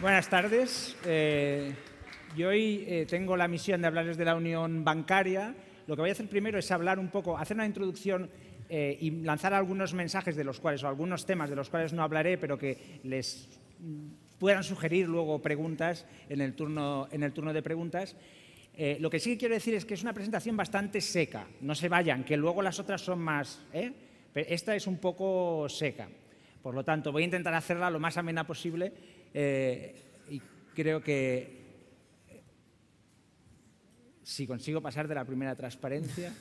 Buenas tardes. Yo hoy tengo la misión de hablarles de la unión bancaria. Lo que voy a hacer primero es hablar un poco, hacer una introducción y lanzar algunos mensajes de los cuales, o algunos temas de los cuales no hablaré, pero que les puedan sugerir luego preguntas en el turno de preguntas. Lo que sí quiero decir es que es una presentación bastante seca. No se vayan, que luego las otras son más. Pero esta es un poco seca. Por lo tanto, voy a intentar hacerla lo más amena posible y creo que si consigo pasar de la primera transparencia.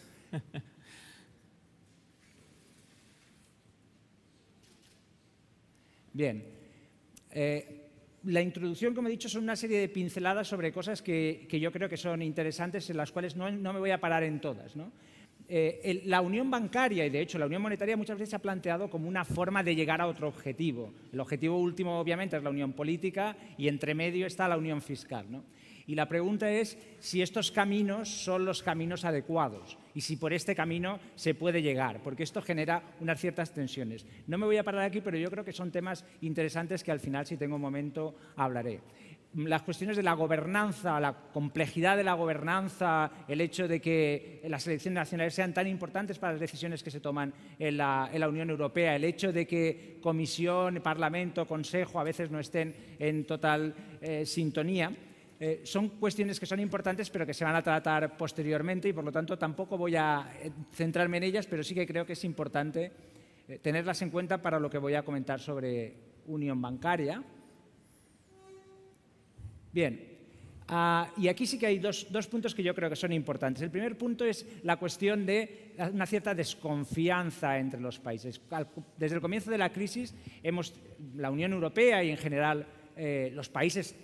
Bien. La introducción, como he dicho, son una serie de pinceladas sobre cosas que yo creo que son interesantes, en las cuales no me voy a parar en todas, ¿no? La unión bancaria y, de hecho, la unión monetaria muchas veces se ha planteado como una forma de llegar a otro objetivo. El objetivo último, obviamente, es la unión política y entre medio está la unión fiscal, ¿no? Y la pregunta es si estos caminos son los caminos adecuados y si por este camino se puede llegar, porque esto genera unas ciertas tensiones. No me voy a parar aquí, pero yo creo que son temas interesantes que al final, si tengo un momento, hablaré. Las cuestiones de la gobernanza, la complejidad de la gobernanza, el hecho de que las elecciones nacionales sean tan importantes para las decisiones que se toman en la Unión Europea, el hecho de que Comisión, Parlamento, Consejo a veces no estén en total sintonía, son cuestiones que son importantes pero que se van a tratar posteriormente y por lo tanto tampoco voy a centrarme en ellas, pero sí que creo que es importante tenerlas en cuenta para lo que voy a comentar sobre unión bancaria. Bien, y aquí sí que hay dos puntos que yo creo que son importantes. El primer punto es la cuestión de una cierta desconfianza entre los países. Desde el comienzo de la crisis, la Unión Europea y en general los países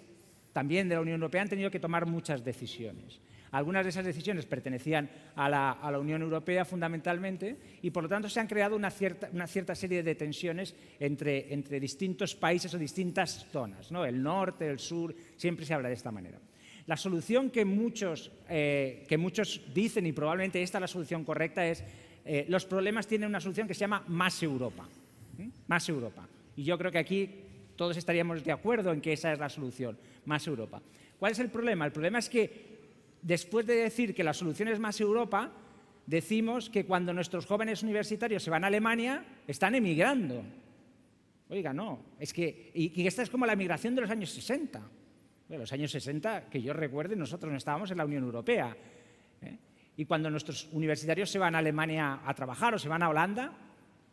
también de la Unión Europea han tenido que tomar muchas decisiones. Algunas de esas decisiones pertenecían a la Unión Europea fundamentalmente y, por lo tanto, se han creado una cierta serie de tensiones entre distintos países o distintas zonas, ¿no? El norte, el sur, siempre se habla de esta manera. La solución que muchos dicen, y probablemente esta es la solución correcta, es los problemas tienen una solución que se llama más Europa. Más Europa. Y yo creo que aquí todos estaríamos de acuerdo en que esa es la solución, más Europa. ¿Cuál es el problema? El problema es que después de decir que la solución es más Europa, decimos que cuando nuestros jóvenes universitarios se van a Alemania, están emigrando. Oiga, no, es que y esta es como la migración de los años 60. Bueno, los años 60, que yo recuerde, nosotros no estábamos en la Unión Europea. Y cuando nuestros universitarios se van a Alemania a trabajar o se van a Holanda,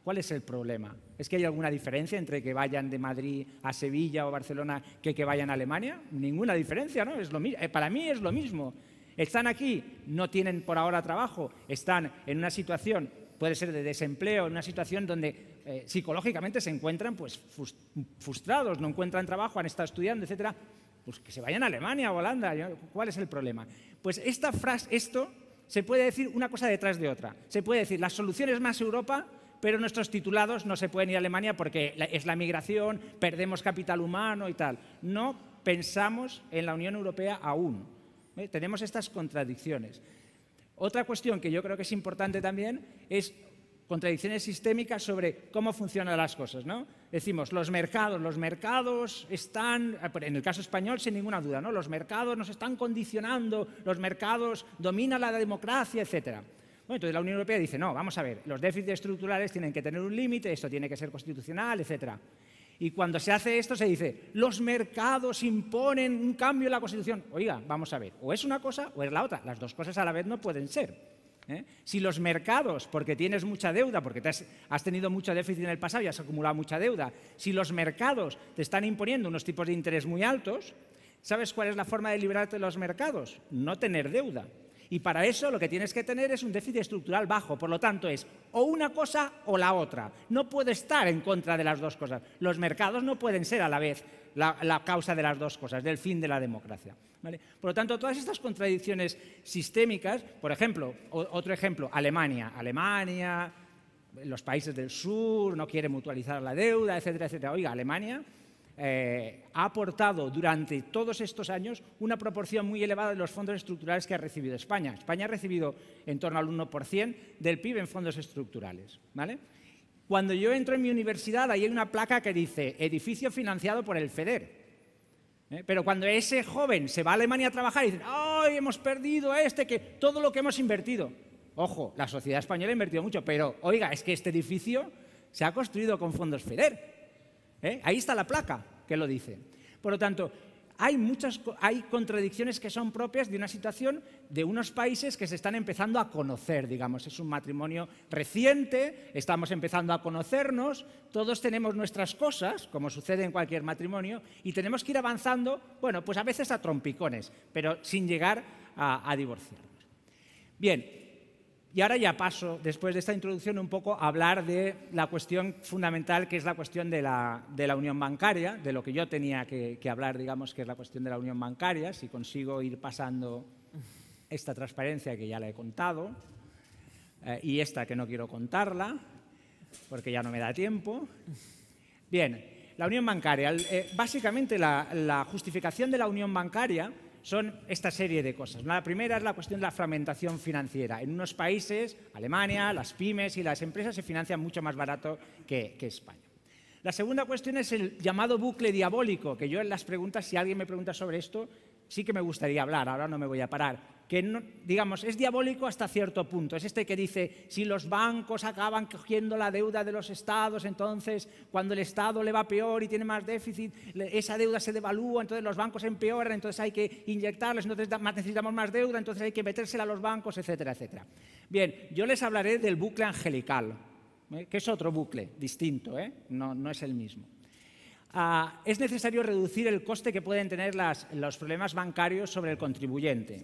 ¿cuál es el problema? ¿Es que hay alguna diferencia entre que vayan de Madrid a Sevilla o Barcelona que vayan a Alemania? Ninguna diferencia, ¿no? Para mí es lo mismo. Están aquí, no tienen por ahora trabajo, están en una situación, puede ser de desempleo, en una situación donde psicológicamente se encuentran pues, frustrados, no encuentran trabajo, han estado estudiando, etcétera. Pues que se vayan a Alemania o Holanda. ¿Cuál es el problema? Pues esto se puede decir una cosa detrás de otra. Se puede decir, la solución es más Europa, pero nuestros titulados no se pueden ir a Alemania porque es la migración, perdemos capital humano y tal. No pensamos en la Unión Europea aún. Tenemos estas contradicciones. Otra cuestión que yo creo que es importante también es contradicciones sistémicas sobre cómo funcionan las cosas, ¿no? Decimos, los mercados están, en el caso español sin ninguna duda, ¿no? Los mercados nos están condicionando, los mercados dominan la democracia, etcétera. Bueno, entonces la Unión Europea dice, no, vamos a ver, los déficits estructurales tienen que tener un límite, esto tiene que ser constitucional, etcétera. Y cuando se hace esto se dice, los mercados imponen un cambio en la Constitución. Oiga, vamos a ver, o es una cosa o es la otra. Las dos cosas a la vez no pueden ser. Si los mercados, porque tienes mucha deuda, porque has tenido mucho déficit en el pasado y has acumulado mucha deuda, si los mercados te están imponiendo unos tipos de interés muy altos, ¿sabes cuál es la forma de librarte de los mercados? No tener deuda. Y para eso lo que tienes que tener es un déficit estructural bajo. Por lo tanto, es o una cosa o la otra. No puede estar en contra de las dos cosas. Los mercados no pueden ser a la vez la causa de las dos cosas, del fin de la democracia, ¿vale? Por lo tanto, todas estas contradicciones sistémicas, por ejemplo, otro ejemplo, Alemania, los países del sur no quieren mutualizar la deuda, etcétera, etcétera. Oiga, Alemania ha aportado durante todos estos años una proporción muy elevada de los fondos estructurales que ha recibido España. España ha recibido en torno al 1% del PIB en fondos estructurales, ¿vale? Cuando yo entro en mi universidad, ahí hay una placa que dice edificio financiado por el FEDER. Pero cuando ese joven se va a Alemania a trabajar y dice, ¡ay, hemos perdido que todo lo que hemos invertido! Ojo, la sociedad española ha invertido mucho, pero oiga, es que este edificio se ha construido con fondos FEDER. Ahí está la placa que lo dice. Por lo tanto, hay contradicciones que son propias de una situación de unos países que se están empezando a conocer, digamos. Es un matrimonio reciente, estamos empezando a conocernos, todos tenemos nuestras cosas, como sucede en cualquier matrimonio, y tenemos que ir avanzando, bueno, pues a veces a trompicones, pero sin llegar a divorciarnos. Bien. Y ahora ya paso, después de esta introducción, un poco a hablar de la cuestión fundamental, que es la cuestión de la unión bancaria, de lo que yo tenía que hablar, digamos, que es la cuestión de la unión bancaria, si consigo ir pasando esta transparencia que ya la he contado, y esta que no quiero contarla, porque ya no me da tiempo. Bien, la unión bancaria. Básicamente, la justificación de la unión bancaria son esta serie de cosas. La primera es la cuestión de la fragmentación financiera. En unos países, Alemania, las pymes y las empresas se financian mucho más barato que España. La segunda cuestión es el llamado bucle diabólico, que yo en las preguntas, si alguien me pregunta sobre esto, sí que me gustaría hablar, ahora no me voy a parar. Que, no, digamos, es diabólico hasta cierto punto. Es este que dice, si los bancos acaban cogiendo la deuda de los estados, entonces cuando el estado le va peor y tiene más déficit, esa deuda se devalúa, entonces los bancos empeoran, entonces hay que inyectarles, entonces necesitamos más deuda, entonces hay que metérsela a los bancos, etcétera, etcétera. Bien, yo les hablaré del bucle angelical, que es otro bucle distinto, no es el mismo. Es necesario reducir el coste que pueden tener los problemas bancarios sobre el contribuyente.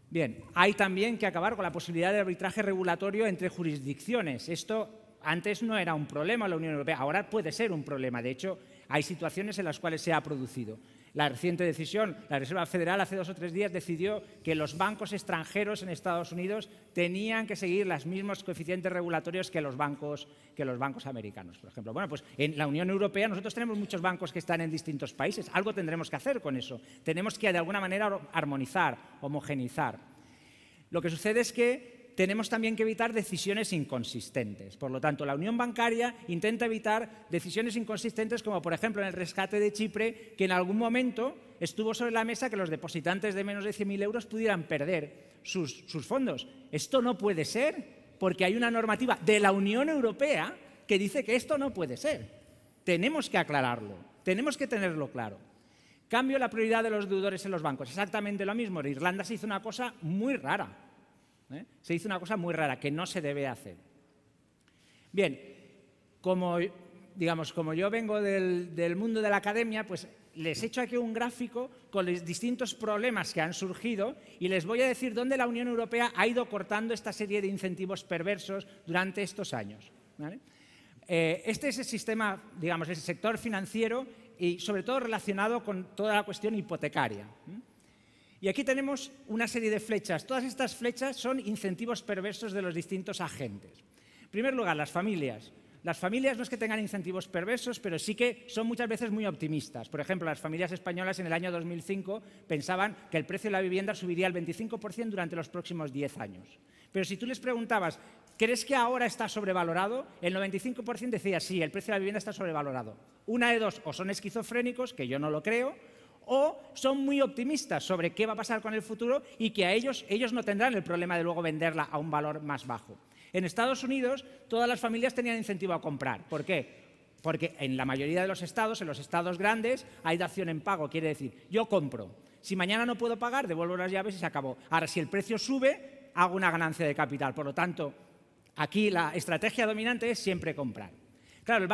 Bien, hay también que acabar con la posibilidad de arbitraje regulatorio entre jurisdicciones. Esto antes no era un problema en la Unión Europea, ahora puede ser un problema. De hecho, hay situaciones en las cuales se ha producido. La reciente decisión, la Reserva Federal hace 2 o 3 días decidió que los bancos extranjeros en Estados Unidos tenían que seguir los mismos coeficientes regulatorios que los bancos americanos, por ejemplo. Bueno, pues en la Unión Europea nosotros tenemos muchos bancos que están en distintos países. Algo tendremos que hacer con eso. Tenemos que de alguna manera armonizar, homogeneizar. Lo que sucede es que tenemos también que evitar decisiones inconsistentes. Por lo tanto, la unión bancaria intenta evitar decisiones inconsistentes como, por ejemplo, en el rescate de Chipre, que en algún momento estuvo sobre la mesa que los depositantes de menos de 100.000 euros pudieran perder sus fondos. Esto no puede ser, porque hay una normativa de la Unión Europea que dice que esto no puede ser. Tenemos que aclararlo, tenemos que tenerlo claro. Cambio la prioridad de los deudores en los bancos. Exactamente lo mismo. En Irlanda se hizo una cosa muy rara. Se hizo una cosa muy rara que no se debe hacer. Bien, como yo vengo del mundo de la academia, pues les he hecho aquí un gráfico con los distintos problemas que han surgido y les voy a decir dónde la Unión Europea ha ido cortando esta serie de incentivos perversos durante estos años. ¿Vale? Este es el sistema, digamos, el sector financiero y sobre todo relacionado con toda la cuestión hipotecaria. Y aquí tenemos una serie de flechas. Todas estas flechas son incentivos perversos de los distintos agentes. En primer lugar, las familias. Las familias no es que tengan incentivos perversos, pero sí que son muchas veces muy optimistas. Por ejemplo, las familias españolas en el año 2005 pensaban que el precio de la vivienda subiría al 25% durante los próximos 10 años. Pero si tú les preguntabas, ¿crees que ahora está sobrevalorado? El 95% decía sí, el precio de la vivienda está sobrevalorado. Una de dos, o son esquizofrénicos, que yo no lo creo, o son muy optimistas sobre qué va a pasar con el futuro y que a ellos no tendrán el problema de luego venderla a un valor más bajo. En Estados Unidos, todas las familias tenían incentivo a comprar. ¿Por qué? Porque en la mayoría de los estados, en los estados grandes, hay dación en pago. Quiere decir, yo compro. Si mañana no puedo pagar, devuelvo las llaves y se acabó. Ahora, si el precio sube, hago una ganancia de capital. Por lo tanto, aquí la estrategia dominante es siempre comprar. Claro,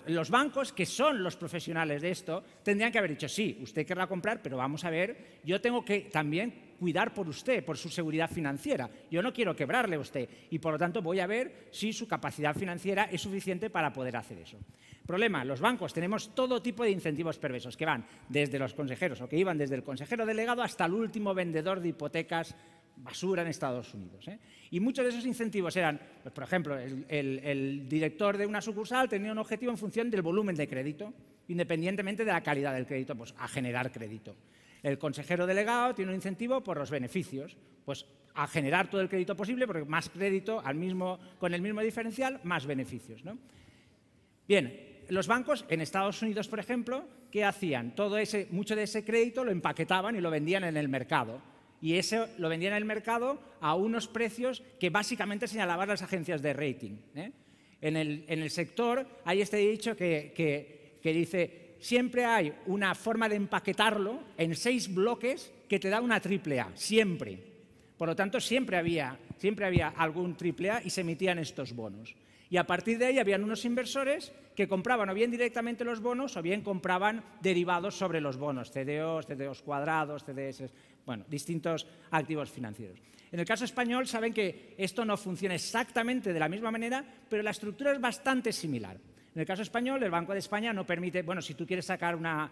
los bancos, que son los profesionales de esto, tendrían que haber dicho, sí, usted querrá comprar, pero vamos a ver, yo tengo que también cuidar por usted, por su seguridad financiera. Yo no quiero quebrarle a usted y, por lo tanto, voy a ver si su capacidad financiera es suficiente para poder hacer eso. Problema, los bancos tenemos todo tipo de incentivos perversos que van desde los consejeros o que iban desde el consejero delegado hasta el último vendedor de hipotecas basura en Estados Unidos. Y muchos de esos incentivos eran, pues, por ejemplo, el director de una sucursal tenía un objetivo en función del volumen de crédito, independientemente de la calidad del crédito, pues a generar crédito. El consejero delegado tiene un incentivo por los beneficios, pues a generar todo el crédito posible, porque más crédito con el mismo diferencial, más beneficios, ¿no? Bien, los bancos en Estados Unidos, por ejemplo, ¿qué hacían? Mucho de ese crédito lo empaquetaban y lo vendían en el mercado. Y eso lo vendían en el mercado a unos precios que básicamente señalaban las agencias de rating. En el sector hay este dicho que dice: siempre hay una forma de empaquetarlo en 6 bloques que te da una AAA, siempre. Por lo tanto, siempre había algún AAA y se emitían estos bonos. Y a partir de ahí habían unos inversores que compraban o bien directamente los bonos o bien compraban derivados sobre los bonos, CDOs, CDOs cuadrados, CDS, bueno, distintos activos financieros. En el caso español saben que esto no funciona exactamente de la misma manera, pero la estructura es bastante similar. En el caso español, el Banco de España no permite, bueno, si tú quieres sacar una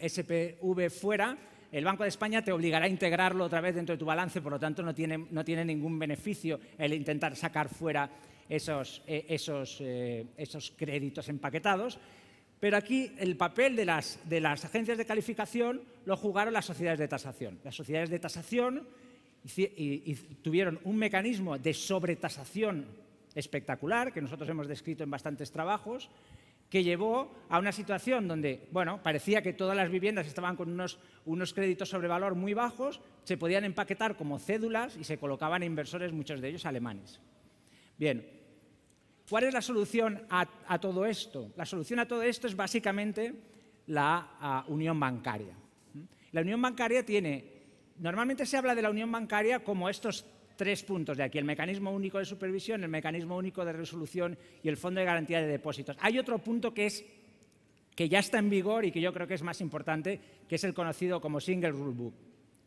SPV fuera, el Banco de España te obligará a integrarlo otra vez dentro de tu balance, por lo tanto no tiene ningún beneficio el intentar sacar fuera esos créditos empaquetados. Pero aquí el papel de las agencias de calificación lo jugaron las sociedades de tasación. Las sociedades de tasación tuvieron un mecanismo de sobretasación espectacular, que nosotros hemos descrito en bastantes trabajos, que llevó a una situación donde, bueno, parecía que todas las viviendas estaban con unos créditos sobre valor muy bajos, se podían empaquetar como cédulas y se colocaban a inversores, muchos de ellos alemanes. Bien, ¿cuál es la solución a todo esto? La solución a todo esto es básicamente la unión bancaria. La unión bancaria normalmente se habla de la unión bancaria como estos 3 puntos de aquí: el mecanismo único de supervisión, el mecanismo único de resolución y el fondo de garantía de depósitos. Hay otro punto que ya está en vigor y que yo creo que es más importante, que es el conocido como Single Rule Book,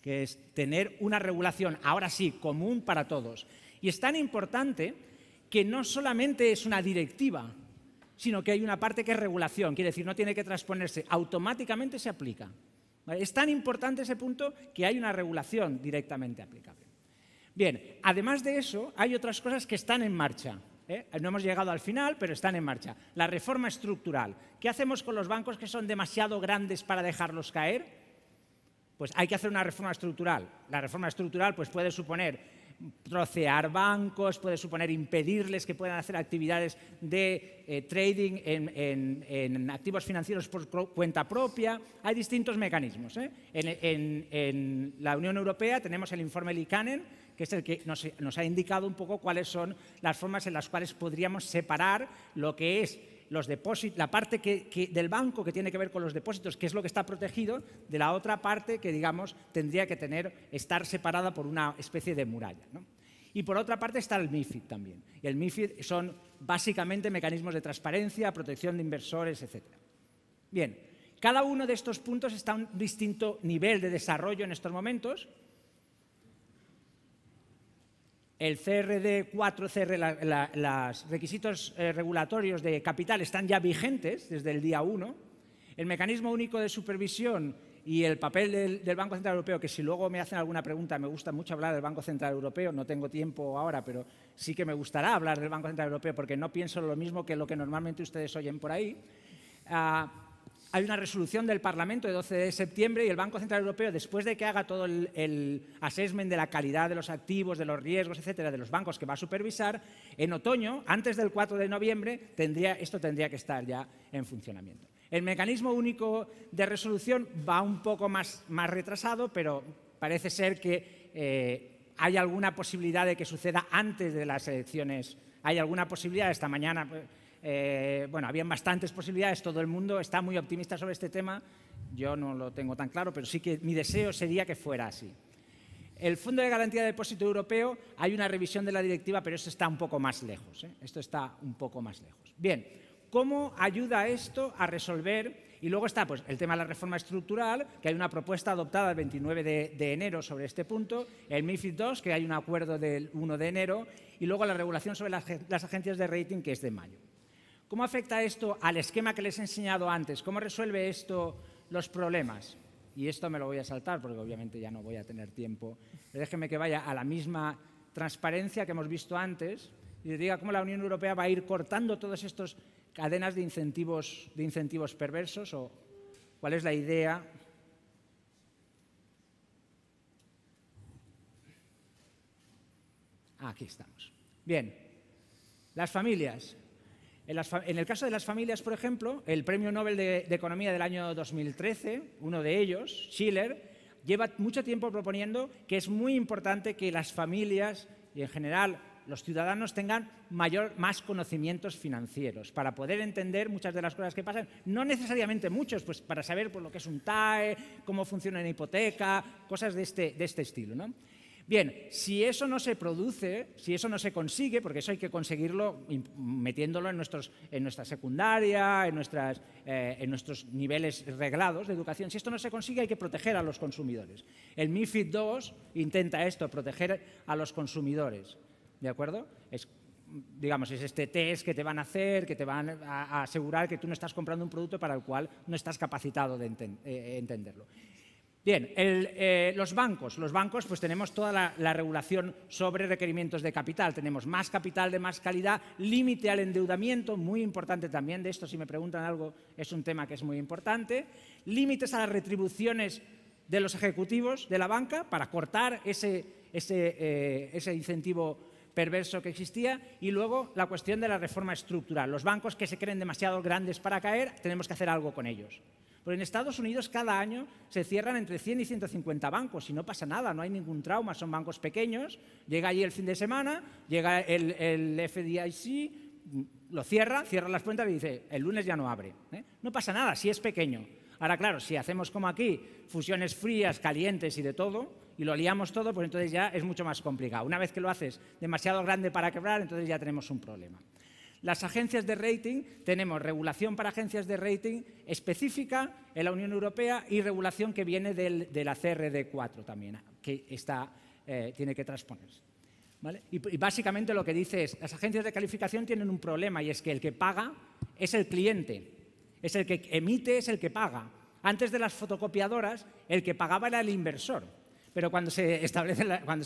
que es tener una regulación, ahora sí, común para todos. Y es tan importante que no solamente es una directiva, sino que hay una parte que es regulación, quiere decir, no tiene que transponerse, automáticamente se aplica. ¿Vale? Es tan importante ese punto que hay una regulación directamente aplicable. Bien, además de eso, hay otras cosas que están en marcha. No hemos llegado al final, pero están en marcha. La reforma estructural. ¿Qué hacemos con los bancos que son demasiado grandes para dejarlos caer? Pues hay que hacer una reforma estructural. La reforma estructural pues, puede suponer trocear bancos, puede suponer impedirles que puedan hacer actividades de trading en activos financieros por cuenta propia. Hay distintos mecanismos. En la Unión Europea tenemos el informe Liikanen, que es el que nos ha indicado un poco cuáles son las formas en las cuales podríamos separar lo que es los depósitos, la parte del banco que tiene que ver con los depósitos, que es lo que está protegido, de la otra parte que, digamos, tendría que estar separada por una especie de muralla, ¿no? Y por otra parte está el MiFID también. Y el MiFID son básicamente mecanismos de transparencia, protección de inversores, etc. Bien, cada uno de estos puntos está a un distinto nivel de desarrollo en estos momentos. El CRD4, los requisitos regulatorios de capital están ya vigentes desde el día 1. El mecanismo único de supervisión y el papel del Banco Central Europeo, que si luego me hacen alguna pregunta, me gusta mucho hablar del Banco Central Europeo, no tengo tiempo ahora, pero sí que me gustará hablar del Banco Central Europeo porque no pienso lo mismo que lo que normalmente ustedes oyen por ahí. Hay una resolución del Parlamento de 12 de septiembre y el Banco Central Europeo, después de que haga todo el assessment de la calidad de los activos, de los riesgos, etcétera, de los bancos que va a supervisar, en otoño, antes del 4 de noviembre, esto tendría que estar ya en funcionamiento. El mecanismo único de resolución va un poco más retrasado, pero parece ser que hay alguna posibilidad de que suceda antes de las elecciones. Hay alguna posibilidad, esta mañana... bueno, habían bastantes posibilidades, todo el mundo está muy optimista sobre este tema, yo no lo tengo tan claro, pero sí que mi deseo sería que fuera así. El Fondo de Garantía de Depósito Europeo, hay una revisión de la directiva, pero eso está un poco más lejos, Esto está un poco más lejos. Bien, ¿cómo ayuda esto a resolver? Y luego está pues, el tema de la reforma estructural, que hay una propuesta adoptada el 29 de enero sobre este punto, el MiFID II, que hay un acuerdo del 1 de enero, y luego la regulación sobre las agencias de rating, que es de mayo. ¿Cómo afecta esto al esquema que les he enseñado antes? ¿Cómo resuelve esto los problemas? Y esto me lo voy a saltar porque obviamente ya no voy a tener tiempo. Pero déjenme que vaya a la misma transparencia que hemos visto antes y les diga cómo la Unión Europea va a ir cortando todas estas cadenas de incentivos perversos o cuál es la idea. Aquí estamos. Bien, las familias. En el caso de las familias, por ejemplo, el Premio Nobel de Economía del año 2013, uno de ellos, Schiller, lleva mucho tiempo proponiendo que es muy importante que las familias y en general los ciudadanos tengan más conocimientos financieros para poder entender muchas de las cosas que pasan, no necesariamente muchos, pues para saber lo que es un TAE, cómo funciona una hipoteca, cosas de este estilo, ¿no? Bien, si eso no se produce, si eso no se consigue, porque eso hay que conseguirlo metiéndolo en nuestra secundaria, en nuestros niveles reglados de educación, si esto no se consigue hay que proteger a los consumidores. El MiFID II intenta esto, proteger a los consumidores, ¿de acuerdo? Digamos, es este test que te van a hacer, que te van a asegurar que tú no estás comprando un producto para el cual no estás capacitado de entenderlo. Bien, los bancos pues tenemos toda la regulación sobre requerimientos de capital, tenemos más capital de más calidad, límite al endeudamiento, muy importante también de esto, si me preguntan algo, es un tema que es muy importante, límites a las retribuciones de los ejecutivos de la banca para cortar ese incentivo perverso que existía y luego la cuestión de la reforma estructural. Los bancos que se creen demasiado grandes para caer, tenemos que hacer algo con ellos. Pero en Estados Unidos cada año se cierran entre 100 y 150 bancos y no pasa nada, no hay ningún trauma, son bancos pequeños, llega allí el fin de semana, llega el FDIC, lo cierra las cuentas y dice, el lunes ya no abre. No pasa nada, si es pequeño. Ahora, claro, si hacemos como aquí, fusiones frías, calientes y de todo, y lo liamos todo, pues entonces ya es mucho más complicado. Una vez que lo haces demasiado grande para quebrar, entonces ya tenemos un problema. Las agencias de rating, tenemos regulación para agencias de rating específica en la Unión Europea y regulación que viene de la CRD4 también, que tiene que transponerse, ¿vale? Y básicamente lo que dice es, las agencias de calificación tienen un problema y es que el que paga es el cliente, es el que emite, es el que paga. Antes de las fotocopiadoras, el que pagaba era el inversor. Pero cuando se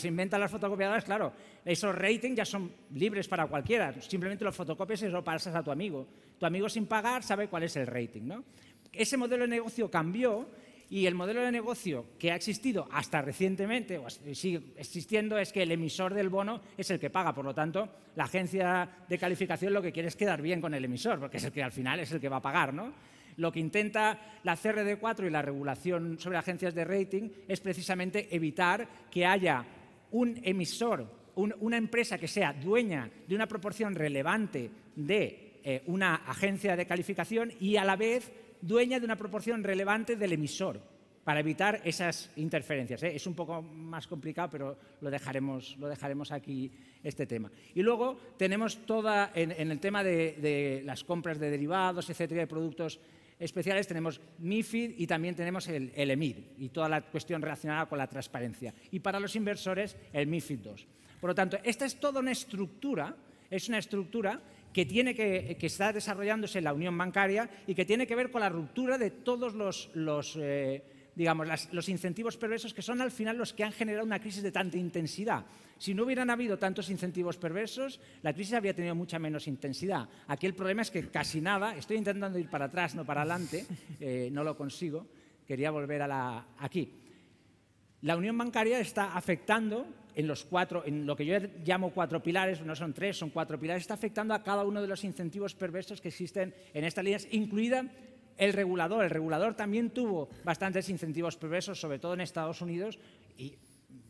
inventan las fotocopiadoras, claro, esos ratings ya son libres para cualquiera. Simplemente los fotocopias y se lo pasas a tu amigo. Tu amigo sin pagar sabe cuál es el rating, ¿no? Ese modelo de negocio cambió y el modelo de negocio que ha existido hasta recientemente, o sigue existiendo, es que el emisor del bono es el que paga. Por lo tanto, la agencia de calificación lo que quiere es quedar bien con el emisor, porque es el que al final es el que va a pagar, ¿no? Lo que intenta la CRD4 y la regulación sobre agencias de rating es precisamente evitar que haya un emisor, una empresa que sea dueña de una proporción relevante de una agencia de calificación y a la vez dueña de una proporción relevante del emisor, para evitar esas interferencias. Es un poco más complicado, pero lo dejaremos aquí este tema. Y luego tenemos en el tema de las compras de derivados, etcétera, de productos especiales, tenemos MiFID y también tenemos el EMIR y toda la cuestión relacionada con la transparencia. Y para los inversores, el MiFID II. Por lo tanto, esta es toda una estructura, que está desarrollándose en la unión bancaria y que tiene que ver con la ruptura de todos los incentivos perversos que son al final los que han generado una crisis de tanta intensidad. Si no hubieran habido tantos incentivos perversos, la crisis habría tenido mucha menos intensidad. Aquí el problema es que casi nada, estoy intentando ir para atrás, no para adelante, no lo consigo, quería volver aquí. La unión bancaria está afectando en lo que yo llamo 4 pilares, no son 3, son 4 pilares, está afectando a cada uno de los incentivos perversos que existen en estas líneas, incluida el regulador. El regulador también tuvo bastantes incentivos perversos, sobre todo en Estados Unidos y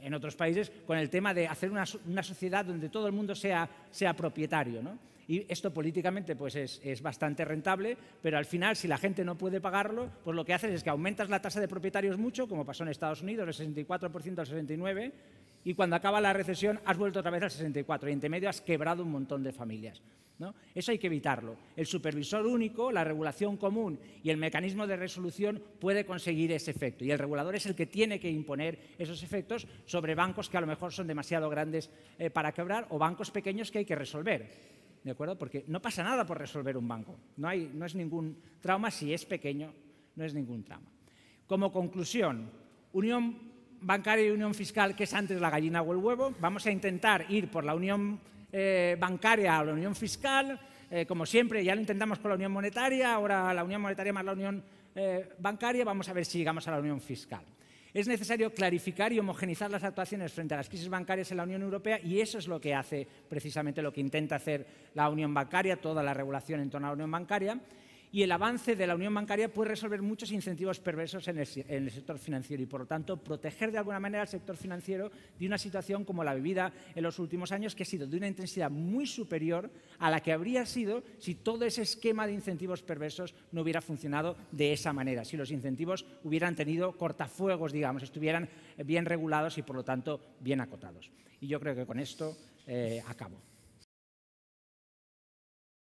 en otros países, con el tema de hacer una sociedad donde todo el mundo sea propietario, ¿no? Y esto políticamente pues es bastante rentable, pero al final, si la gente no puede pagarlo, pues lo que haces es que aumentas la tasa de propietarios mucho, como pasó en Estados Unidos, del 64% al 69%, y cuando acaba la recesión has vuelto otra vez al 64%, y entre medio has quebrado un montón de familias, ¿no? Eso hay que evitarlo. El supervisor único, la regulación común y el mecanismo de resolución puede conseguir ese efecto, y el regulador es el que tiene que imponer esos efectos sobre bancos que a lo mejor son demasiado grandes para quebrar o bancos pequeños que hay que resolver. ¿De acuerdo? Porque no pasa nada por resolver un banco. No es ningún trauma, si es pequeño, no es ningún trauma. Como conclusión, unión bancaria y unión fiscal, ¿qué es antes, la gallina o el huevo? Vamos a intentar ir por la unión bancaria o la unión fiscal. Como siempre, ya lo intentamos con la unión monetaria, ahora la unión monetaria más la unión bancaria, vamos a ver si llegamos a la unión fiscal. Es necesario clarificar y homogeneizar las actuaciones frente a las crisis bancarias en la Unión Europea y eso es lo que hace precisamente lo que intenta hacer la Unión Bancaria, toda la regulación en torno a la Unión Bancaria. Y el avance de la unión bancaria puede resolver muchos incentivos perversos en el sector financiero y, por lo tanto, proteger de alguna manera al sector financiero de una situación como la vivida en los últimos años, que ha sido de una intensidad muy superior a la que habría sido si todo ese esquema de incentivos perversos no hubiera funcionado de esa manera, si los incentivos hubieran tenido cortafuegos, digamos, estuvieran bien regulados y, por lo tanto, bien acotados. Y yo creo que con esto acabo.